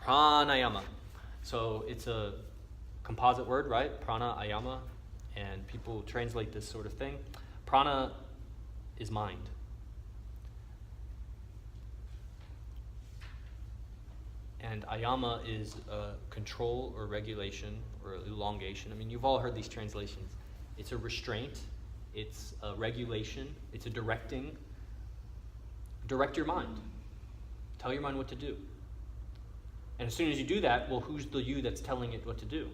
Pranayama. So it's a composite word, right? Pranayama. And people translate this sort of thing. Prana is mind. And ayama is control or regulation or elongation. I mean, you've all heard these translations. It's a restraint. It's a regulation. It's a directing. Direct your mind. Tell your mind what to do. And as soon as you do that, well, who's the you that's telling it what to do?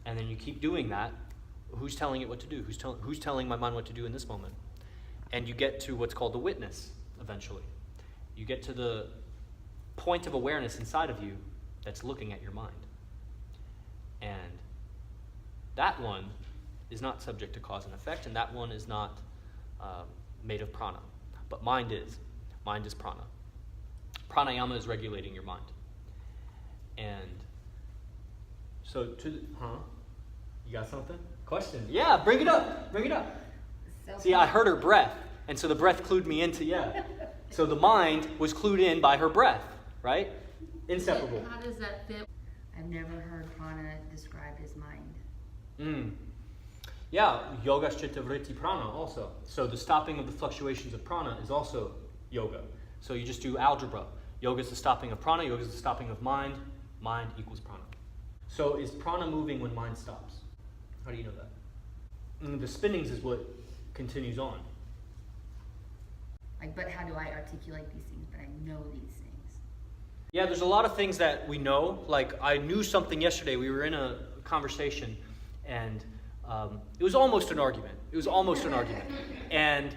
And then you keep doing that. Who's telling it what to do? Who's telling my mind what to do in this moment? And you get to what's called the witness, eventually. You get to the point of awareness inside of you that's looking at your mind. And that one is not subject to cause and effect, and that one is not made of prana. But mind is. Mind is prana. Pranayama is regulating your mind. And so you got something? Question? Yeah, bring it up. Bring it up. See, I heard her breath, and so the breath clued me into, yeah. So the mind was clued in by her breath, right? Inseparable. How does that fit? I've never heard prana described as mind. Yeah, yoga chitta vritti prana also. So the stopping of the fluctuations of prana is also yoga. So you just do algebra. Yoga is the stopping of prana, yoga is the stopping of mind. Mind equals prana. So is prana moving when mind stops? How do you know that? The spinnings is what continues on. But how do I articulate these things? But I know these things. Yeah, there's a lot of things that we know. Like, I knew something yesterday. We were in a conversation, and it was almost an argument. And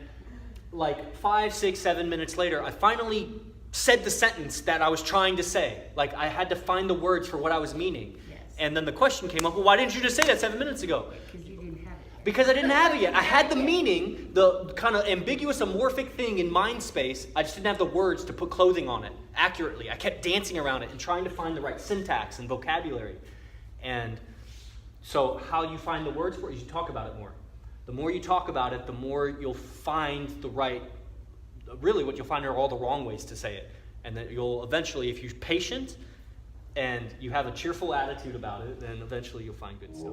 like 5, 6, 7 minutes later, I finally said the sentence that I was trying to say. Like, I had to find the words for what I was meaning. Yes. And then the question came up, well, why didn't you just say that 7 minutes ago? Because you didn't have it yet. Because I didn't have it yet. I had the meaning, the kind of ambiguous, amorphic thing in mind space. I just didn't have the words to put clothing on it accurately. I kept dancing around it and trying to find the right syntax and vocabulary. And so how you find the words for it is you talk about it more. The more you talk about it, the more you'll find the right, really what you'll find are all the wrong ways to say it. And that you'll eventually, if you're patient and you have a cheerful attitude about it, then eventually you'll find good stuff.